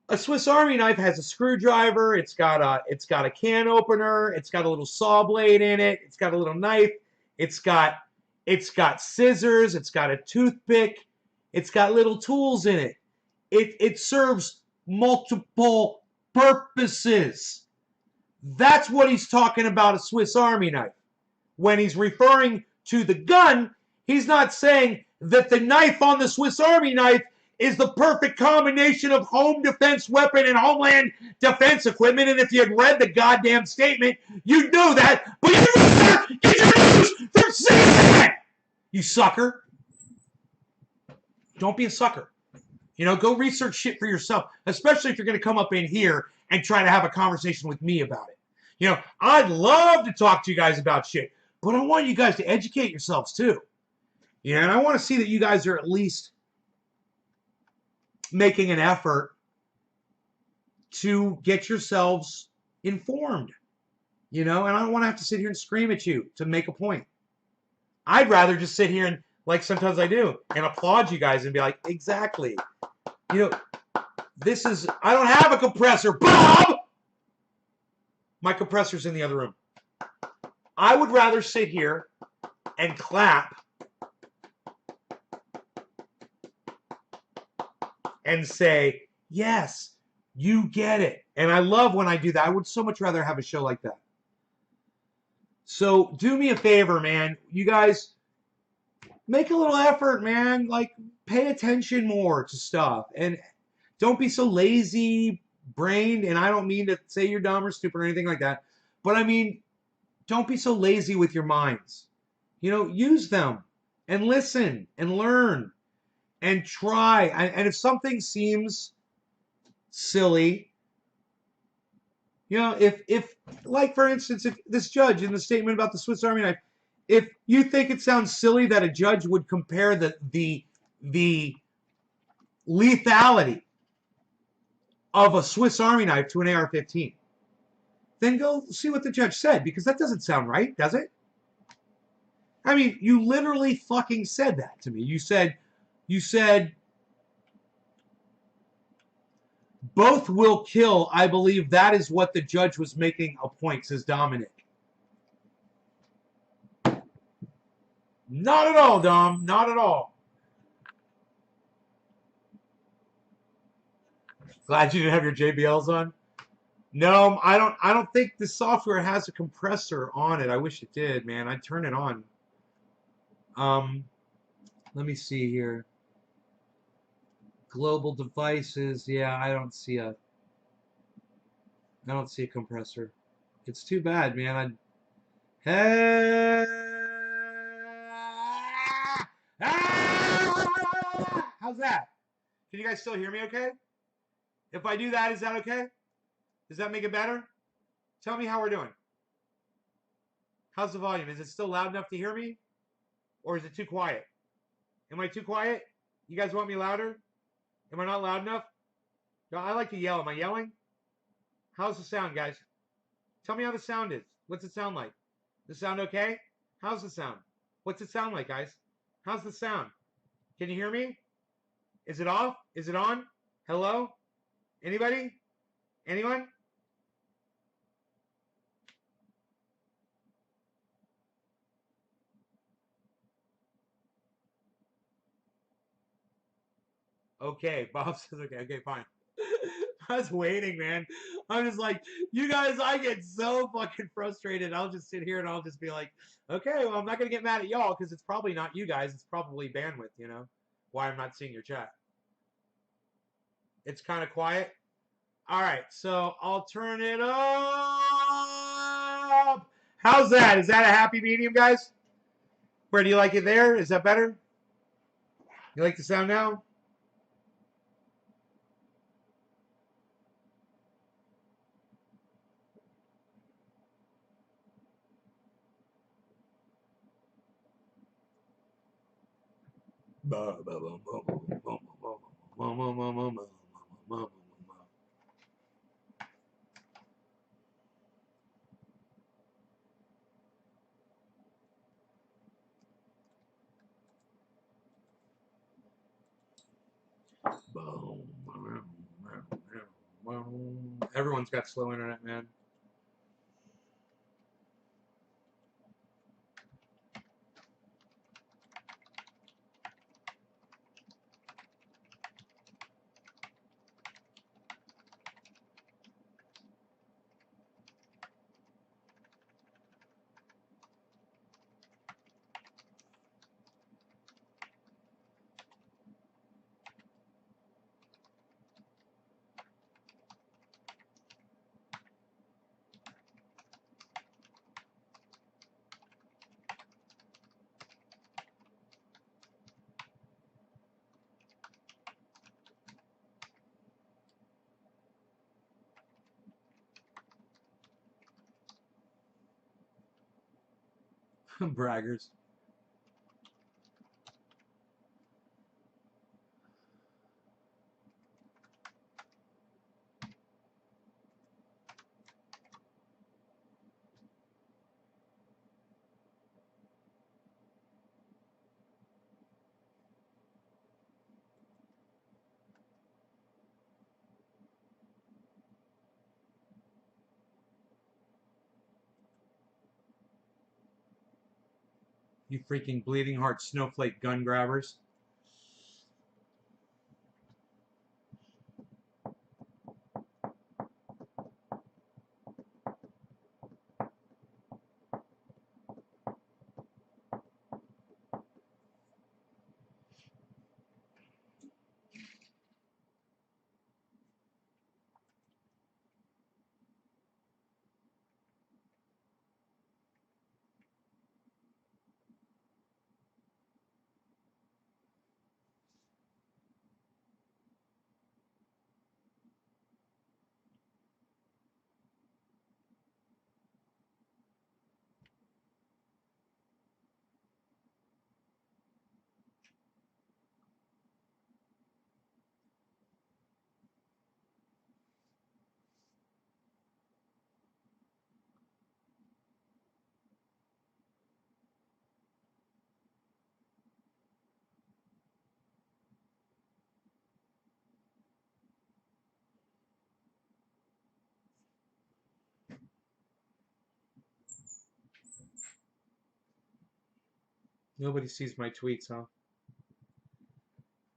A Swiss Army knife has a screwdriver, it's got a can opener, it's got a little saw blade in it, it's got a little knife, it's got scissors, it's got a toothpick, it's got little tools in it. It serves multiple purposes. That's what he's talking about, a Swiss Army knife. When he's referring to the gun, he's not saying that the knife on the Swiss Army knife is the perfect combination of home defense weapon and homeland defense equipment. And if you had read the goddamn statement, you'd know that. But you better get your news from CNN, you sucker. Don't be a sucker. You know, go research shit for yourself, especially if you're going to come up in here and try to have a conversation with me about it. You know, I'd love to talk to you guys about shit, but I want you guys to educate yourselves too. You know, and I want to see that you guys are at least making an effort to get yourselves informed. You know, and I don't want to have to sit here and scream at you to make a point. I'd rather just sit here and, like sometimes I do, and applaud you guys and be like, exactly. You know, this is, I don't have a compressor, Bob! My compressor's in the other room. I would rather sit here and clap and say, yes, you get it. And I love when I do that. I would so much rather have a show like that. So do me a favor, man. You guys make a little effort, man. Like, pay attention more to stuff. And don't be so lazy brained. And I don't mean to say you're dumb or stupid or anything like that. But I mean, don't be so lazy with your minds. You know, use them and listen and learn and try. And if something seems silly, you know, if like for instance, if this judge in the statement about the Swiss Army knife, if you think it sounds silly that a judge would compare the lethality of a Swiss Army knife to an AR-15, then go see what the judge said, because that doesn't sound right, does it? I mean, you literally fucking said that to me. You said both will kill. I believe that is what the judge was making a point, says Dominic. Not at all, Dom. Not at all. Glad you didn't have your JBLs on. No, I don't think the software has a compressor on it. I wish it did, man. I'd turn it on. Let me see here. Global devices. Yeah, I don't see a compressor. It's too bad, man. How's that? Can you guys still hear me okay? If I do that, is that okay? Does that make it better? Tell me how we're doing. How's the volume? Is it still loud enough to hear me? Or is it too quiet? Am I too quiet? You guys want me louder? Am I not loud enough? No, I like to yell. Am I yelling? How's the sound, guys? Tell me how the sound is. What's it sound like? The sound okay? How's the sound? What's it sound like, guys? How's the sound? Can you hear me? Is it off? Is it on? Hello? Anybody? Anyone? Okay, Bob says okay. Okay, fine. I was waiting, man. I'm just like, you guys, I get so fucking frustrated. I'll just sit here and I'll just be like, okay, well, I'm not going to get mad at y'all because it's probably not you guys. It's probably bandwidth, you know, why I'm not seeing your chat. It's kind of quiet. All right, so I'll turn it up. How's that? Is that a happy medium, guys? Where do you like it there? Is that better? You like the sound now? Everyone's got slow internet, man. Braggers. You freaking bleeding heart snowflake gun grabbers. Nobody sees my tweets, huh?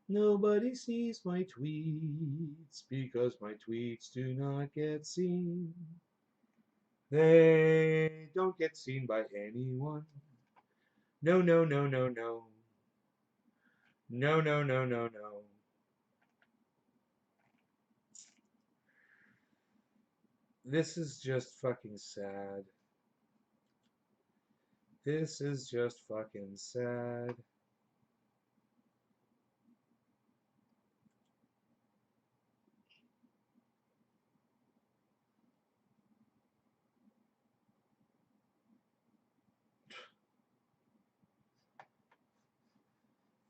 Nobody sees my tweets because my tweets do not get seen. They don't get seen by anyone. No, no, no, no, no. No, no, no, no, no. This is just fucking sad. This is just fucking sad.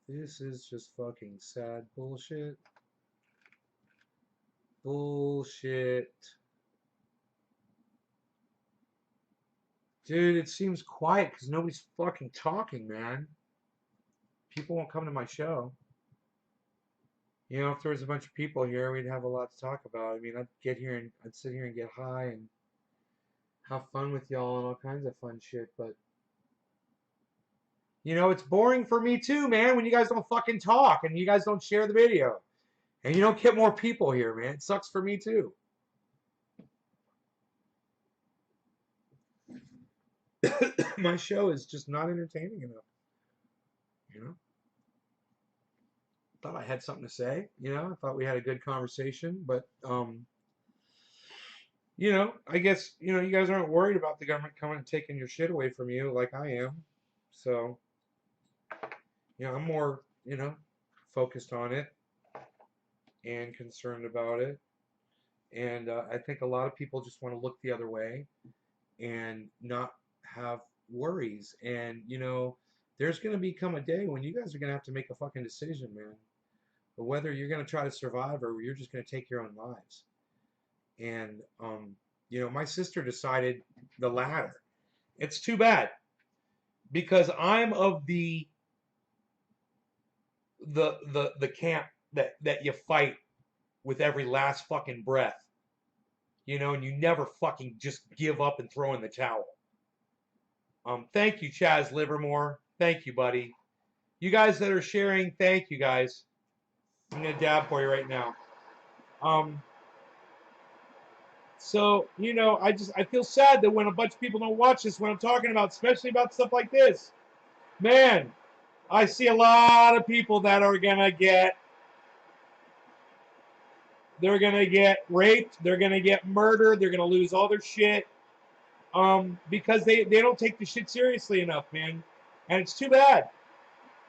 This is just fucking sad bullshit. Bullshit. Dude, it seems quiet because nobody's fucking talking, man. People won't come to my show. You know, if there was a bunch of people here, we'd have a lot to talk about. I mean, I'd get here and I'd sit here and get high and have fun with y'all and all kinds of fun shit, but you know, it's boring for me too, man, when you guys don't fucking talk and you guys don't share the video. And you don't get more people here, man. It sucks for me too. My show is just not entertaining enough. You know? Thought I had something to say, you know, I thought we had a good conversation, but you know, I guess, you know, you guys aren't worried about the government coming and taking your shit away from you like I am. So, you know, I'm more, you know, focused on it and concerned about it. And I think a lot of people just want to look the other way and not have worries. And, you know, there's going to become a day when you guys are going to have to make a fucking decision, man. But whether you're going to try to survive or you're just going to take your own lives. And, you know, my sister decided the latter. It's too bad because I'm of the camp that you fight with every last fucking breath. You know, and you never fucking just give up and throw in the towel. Thank you, Chaz Livermore. Thank you, buddy. You guys that are sharing, thank you guys. I'm gonna dab for you right now. So, you know, I feel sad that when a bunch of people don't watch this when I'm talking about, especially about stuff like this. Man, I see a lot of people that are gonna get raped, they're gonna get murdered, they're gonna lose all their shit. Because they don't take the shit seriously enough, man. And it's too bad.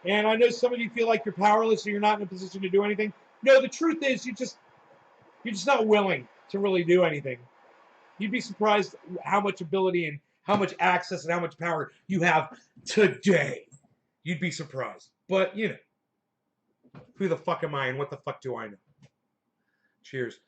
And I know some of you feel like you're powerless and you're not in a position to do anything. No, the truth is you're just not willing to really do anything. You'd be surprised how much ability and how much access and how much power you have today. You'd be surprised. But, you know, who the fuck am I and what the fuck do I know? Cheers.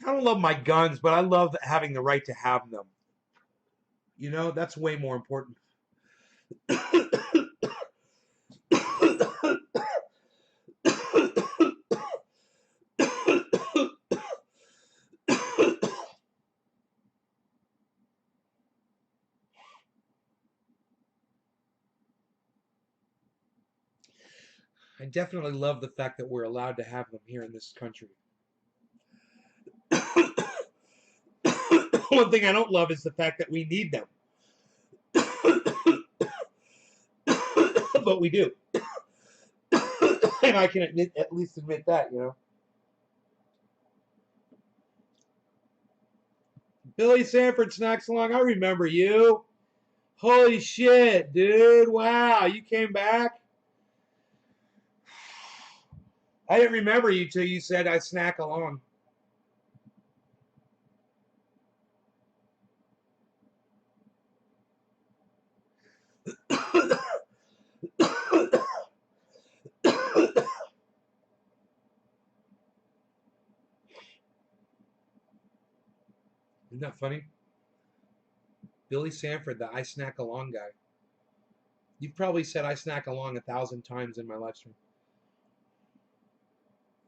I don't love my guns, but I love having the right to have them. You know, that's way more important. I definitely love the fact that we're allowed to have them here in this country. One thing I don't love is the fact that we need them. But we do. And I can at least admit that, you know. Billy Sanford snacks along. I remember you. Holy shit, dude. Wow, you came back? I didn't remember you till you said I snack along. Isn't that funny? Billy Sanford, the I snack along guy. You've probably said I snack along 1,000 times in my live stream.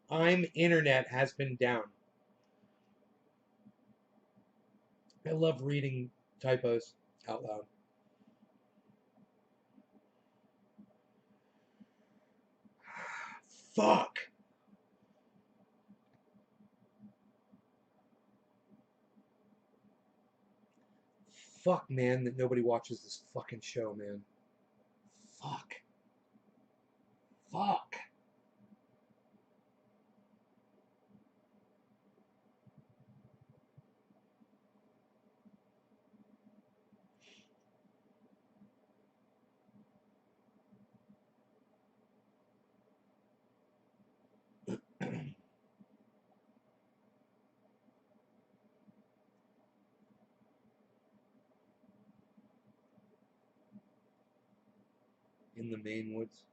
I'm internet has been down. I love reading typos out loud. Fuck. Fuck, man, that nobody watches this fucking show, man. Fuck. Fuck. In the Maine woods.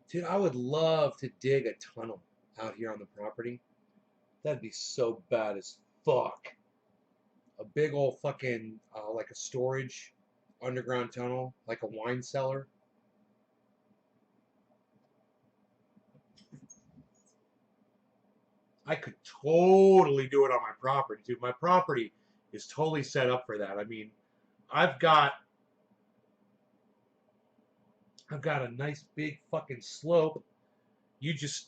Dude, I would love to dig a tunnel out here on the property. That'd be so bad as fuck. A big old fucking, like a storage underground tunnel, like a wine cellar. I could totally do it on my property, dude. My property is totally set up for that. I mean, I've got a nice big fucking slope. You just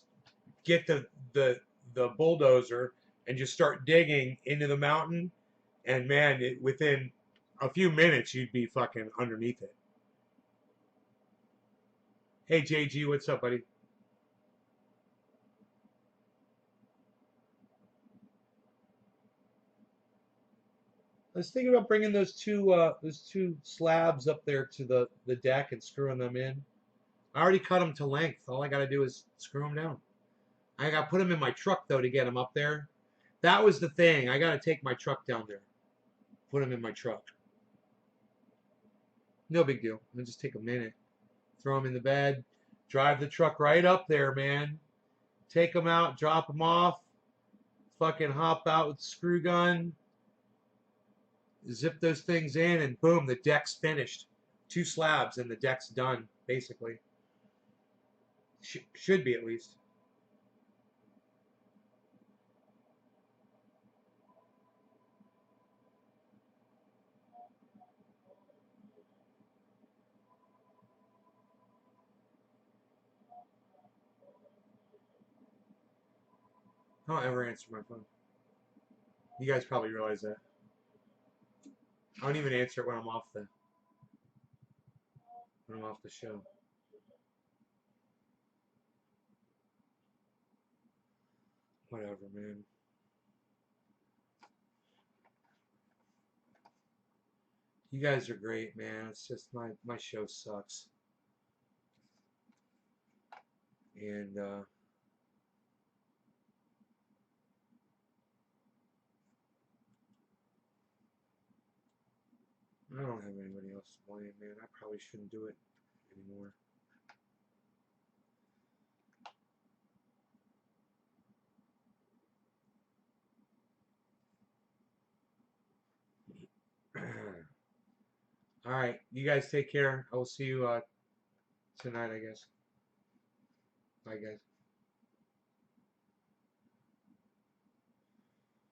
get the bulldozer and just start digging into the mountain, and man, within a few minutes you'd be fucking underneath it. Hey JG, what's up, buddy? I was thinking about bringing those two slabs up there to the deck and screwing them in. I already cut them to length. All I got to do is screw them down. I got to put them in my truck though to get them up there. That was the thing. I got to take my truck down there. Put them in my truck. No big deal. It'll just take a minute. Throw them in the bed. Drive the truck right up there, man. Take them out. Drop them off. Fucking hop out with the screw gun. Zip those things in, and boom, the deck's finished. 2 slabs and the deck's done, basically. Should be, at least. I don't ever answer my phone. You guys probably realize that. I don't even answer it when I'm off the I'm off the show. Whatever, man. You guys are great, man. It's just my show sucks. And I don't have anybody else to blame, man. I probably shouldn't do it anymore. All right, you guys take care. I will see you tonight, I guess. Bye, guys.